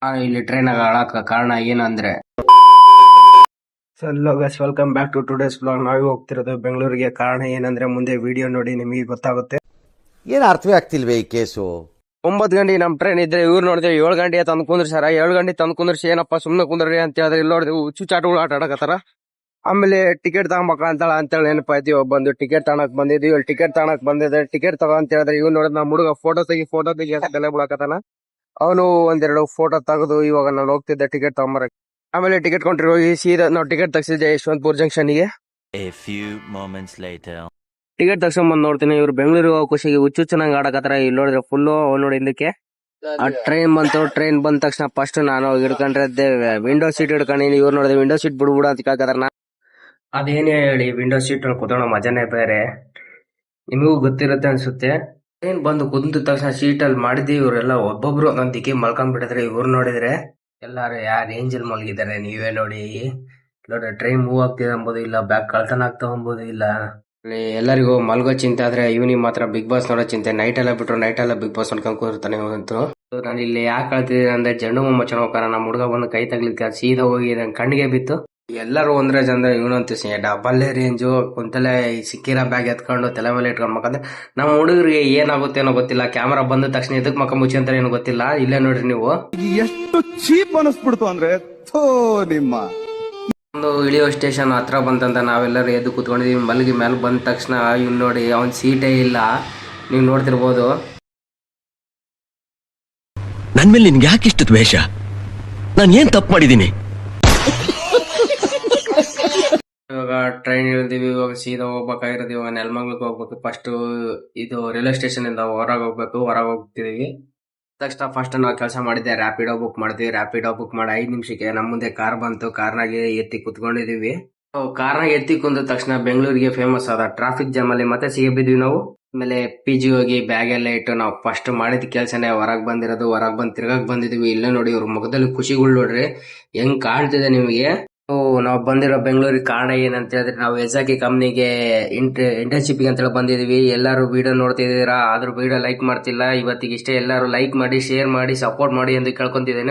ಇಲ್ಲಿ ಟ್ರೈನ್ ಹಾಳಾಕ ಕಾರಣ ಏನಂದ್ರೆ hello guys, welcome back to today's blog. ನಾವೇ ಹೋಗ್ತಿರೋದು ಬೆಂಗಳೂರಿಗೆ. ಕಾರಣ ಏನಂದ್ರೆ ಮುಂದೆ ವಿಡಿಯೋ ನೋಡಿ ನಿಮಗೆ ಗೊತ್ತಾಗುತ್ತೆ. ಏನು ಅರ್ಥವೇ ಆಗ್ತಿಲ್ವೇ ಈ ಕೇಸು? 9 ಗಂಟೆ ನಮ್ ಟ್ರೈನ್ ಇದ್ರೆ ಇವ್ರು ನೋಡಿದ್ರೆ 7 ಗಂಟೆ ತಂದು ಕುಂದ್ರಿಸಾರ. 7 ಗಂಟೆ ತಂದು ಕುಂದ್ರಿಸಿ ಏನಪ್ಪ ಸುಮ್ನೆ ಕುಂದ್ರಿ ಅಂತ ಹೇಳಿದ್ರೆ ಇಲ್ಲಿ ನೋಡಿದ್ರೆ ಹುಚ್ಚು ಚಾಟಗಳು ಆಟ ಆಡಕತ್ತಾರ. ಆಮೇಲೆ ಟಿಕೆಟ್ ತಗೊಂಬಕ ಅಂತೇಳಿ ನೆನಪಾಯ್ತು. ಬಂದು ಟಿಕೆಟ್ ತಗೊಳಕ್ ಬಂದಿದ್ವಿ. ಇಲ್ಲಿ ಟಿಕೆಟ್ ತಗೊಳಕ್ ಬಂದಿದ್ರೆ ಟಿಕೆಟ್ ತಗೋ ಅಂತ ಹೇಳಿದ್ರೆ ಇವ್ನು ನೋಡಿದ್ರೆ ನಮ್ಮ ಹುಡುಗ ಫೋಟೋ ತೆಗಿ ತಲೆ ಬಿಡಕತ್ತಾನ. ಅವನು ಒಂದೆರಡು ಫೋಟೋ ತೆಗೆದು ಇವಾಗ ನಾನು ಹೋಗ್ತಿದ್ದೆ ಟಿಕೆಟ್ ತಗೊಂಬರಕ್. ಆಮೇಲೆ ಟಿಕೆಟ್ ಕೊಂಡ್ರಿ ಹೋಗಿ ಸೀದಾ ನಾವು ಟಿಕೆಟ್ ತಗ್ಸಿದ್ದೆ ಯಶವಂತಪುರ ಜಂಕ್ಷನ್ಗೆ. ಟಿಕೆಟ್ ತಗ್ಸ್ಕೊಂಡ್ ನೋಡ್ತೀನಿ ಇವ್ರು ಬೆಂಗಳೂರಿಗೆ ಹೋಗೋ ಖುಷಿಗೆ ಹುಚ್ಚು ನಂಗೆ ಆಡಕತ್ತಾರ. ಇಲ್ಲಿ ನೋಡಿದ್ರೆ ಫುಲ್ಲು ನೋಡಿ ಹಿಂದಕ್ಕೆ ಆ ಟ್ರೈನ್ ಬಂತು. ಟ್ರೈನ್ ಬಂದ ತಕ್ಷಣ ಫಸ್ಟ್ ನಾನು ಹಿಡ್ಕೊಂಡ್ರೆ ವಿಂಡೋ ಸೀಟ್ ಹಿಡ್ಕೊಂಡಿನಿ. ಇವ್ರು ನೋಡಿದ್ರೆ ವಿಂಡೋ ಸೀಟ್ ಬಿಡ್ಬಿಡ ಅಂತ ಕೇಳ್ಕತ್ತಾರ. ಅದೇನೇ ಹೇಳಿ ವಿಂಡೋ ಸೀಟ್ ಕೂತ್ಕೊಳ್ಳೋ ಮಜಾನೇ ಬೇರೆ. ನಿಮಗೂ ಗೊತ್ತಿರುತ್ತೆ ಅನ್ಸುತ್ತೆ. ಟ್ರೈನ್ ಬಂದು ಕುಂತ ತಕ್ಷಣ ಸೀಟ್ ಅಲ್ಲಿ ಮಾಡಿದ್ವಿ. ಇವರೆಲ್ಲ ಒಬ್ಬೊಬ್ರು ನನ್ನ ದಿಕ್ಕಿ ಮಲ್ಕೊಂಡ್ಬಿಟ್ಟಿದ್ರೆ ಇವ್ರು ನೋಡಿದ್ರೆ ಎಲ್ಲಾರು ಯಾರು ರೇಂಜಲ್ ಮಲಗಿದ್ದಾರೆ ನೀವೇ ನೋಡಿ. ಟ್ರೈನ್ ಮೂವ್ ಆಗ್ತಿದೆ ಅಂಬೋದು ಇಲ್ಲ, ಬ್ಯಾಗ್ ಕಳ್ತನ ಆಗ್ತಾ ಅಂಬೋದು ಇಲ್ಲ. ಎಲ್ಲರಿಗೂ ಮಲ್ಗೋ ಚಿಂತೆ ಆದ್ರೆ ಇವನಿಗೆ ಮಾತ್ರ ಬಿಗ್ ಬಾಸ್ ನೋಡೋ ಚಿಂತೆ. ನೈಟ್ ಎಲ್ಲ ಬಿಟ್ರು ನೈಟ್ ಎಲ್ಲ ಬಿಗ್ ಬಾಸ್ ನೋಡ್ಕೊಂಡ್ ಕೂರ್ತಾನೆ ಇವಂತೂ. ನಾನು ಇಲ್ಲಿ ಯಾಕೆ ಕಳ್ತಿದ್ದೀನಿ ಅಂದ್ರೆ ಜಂಡು ಮೊಮ್ಮ ಚಣೋಕಾರ ನಮ್ಮ ಹುಡುಗ ಬಂದು ಕೈ ತಗ್ಲಿಕ್ಕೆ ಸೀದಾ ಹೋಗಿ ನನ್ ಕಣ್ಣಿಗೆ ಬಿತ್ತು. ಎಲ್ಲರೂ ಒಂದ್ರೆ ಜನ ಇವನಂತೂ ಡಬಲ್ಲೇ ರೇಂಜು ಕುಂತಲೇ ಸಿಕ್ಕಿರೋ ಬ್ಯಾಗ್ ಎತ್ಕೊಂಡು ತಲೆ ಮೇಲೆ ಇಟ್ಕೊಂಡು ಮಕ್ಕಂದ್ರೆ ನಮ್ಮ ಹುಡುಗರಿಗೆ ಏನಾಗುತ್ತೆ ಏನೋ ಗೊತ್ತಿಲ್ಲ. ಕ್ಯಾಮರಾ ಬಂದ ತಕ್ಷಣ ಎದಕ್ ಮಕ್ಕ ಮುಚ್ಚಿ ಅಂತ ಏನೋ ಗೊತ್ತಿಲ್ಲ. ಇಲ್ಲೇ ನೋಡ್ರಿ ನೀವು ಎಷ್ಟು ಚೀಪ್ ಅನಿಸ್ಬಿಡ್ತು ಅಂದ್ರೆ ನಿಮ್ಮ ಒಂದು ಇಳಿಯೋ ಸ್ಟೇಷನ್ ಹತ್ರ ಬಂತಂತ ನಾವೆಲ್ಲರೂ ಎದ್ದು ಕೂತ್ಕೊಂಡಿದೀವಿ. ಮಲಗಿ ಮೇಲೆ ಬಂದ ತಕ್ಷಣ ಇವ್ನು ನೋಡಿ ಅವನ್ ಸೀಟೇ ಇಲ್ಲ. ನೀವು ನೋಡ್ತಿರ್ಬೋದು. ನನ್ ಮೇಲೆ ನಿನ್ಗೆ ಯಾಕೆ ಇಷ್ಟು ದ್ವೇಷ? ನಾನು ಏನ್ ತಪ್ಪು ಮಾಡಿದೀನಿ? ಇವಾಗ ಟ್ರೈನ್ ಇಳಿದೀವಿ. ಇವಾಗ ಸೀದಾ ಹೋಗ್ಬೇಕಾಗಿರೋದು ಇವಾಗ ನೆಲಮಂಗ್ಲಕ್ಕೆ ಹೋಗ್ಬೇಕು. ಫಸ್ಟ್ ಇದು ರೈಲ್ವೆ ಸ್ಟೇಷನ್ ಇಂದ ಹೊರಗೆ ಹೋಗ್ಬೇಕು. ಹೊರಗೆ ಹೋಗ್ತಿದೀವಿ ತಕ್ಷಣ ಫಸ್ಟ್ ನಾವು ಕೆಲಸ ಮಾಡಿದ್ದೆ ರ್ಯಾಪಿಡೋ ಬುಕ್ ಮಾಡಿದ್ವಿ. ರ್ಯಾಪಿಡೋ ಬುಕ್ ಮಾಡಿ 5 ನಿಮಿಷಕ್ಕೆ ನಮ್ಮ ಮುಂದೆ ಕಾರ್ ಬಂತು. ಕಾರ್ನಾಗೆ ಎತ್ತಿ ಕುತ್ಕೊಂಡಿದೀವಿ. ಕಾರ್ನಾಗ ಎತ್ತಿ ಕುಂದ ತಕ್ಷಣ ಬೆಂಗಳೂರಿಗೆ ಫೇಮಸ್ ಆದ ಟ್ರಾಫಿಕ್ ಜಾಮ್ ಅಲ್ಲಿ ಮತ್ತೆ ಸಿಗಬಿದ್ವಿ ನಾವು. ಆಮೇಲೆ PG ಹೋಗಿ ಬ್ಯಾಗ್ ಎಲ್ಲ ಇಟ್ಟು ನಾವು ಫಸ್ಟ್ ಮಾಡಿದ ಕೆಲಸನೇ ಹೊರಗೆ ಬಂದಿರೋದು. ಹೊರಗೆ ಬಂದು ತಿರ್ಗಾಕ್ ಬಂದಿದೀವಿ. ಇಲ್ಲೇ ನೋಡಿ ಇವ್ರ ಮುಖದಲ್ಲಿ ಖುಷಿಗಳು ನೋಡ್ರಿ ಹೆಂಗ್ ಕಾಣ್ತಿದೆ ನಿಮಗೆ. ನಾವು ಬಂದಿರೋ ಬೆಂಗಳೂರಿಗೆ ಕಾರಣ ಏನಂತ ಹೇಳಿದ್ರೆ ನಾವು ಎಸ್ಆಕಿ ಕಂಪ್ನಿಗೆ ಇಂಟರ್ನ್ಶಿಪ್ ಅಂತ ಹೇಳಿ ಬಂದಿದೀವಿ. ಎಲ್ಲರೂ ವಿಡಿಯೋ ನೋಡ್ತಿದ್ದೀರಾ, ಆದ್ರೂ ವಿಡಿಯೋ ಲೈಕ್ ಮಾಡ್ತಿಲ್ಲ. ಇವತ್ತಿಗೆ ಇಷ್ಟೇ. ಎಲ್ಲರೂ ಲೈಕ್ ಮಾಡಿ, ಶೇರ್ ಮಾಡಿ, ಸಪೋರ್ಟ್ ಮಾಡಿ ಎಂದು ಕೇಳ್ಕೊಂತಿದ್ದೇನೆ.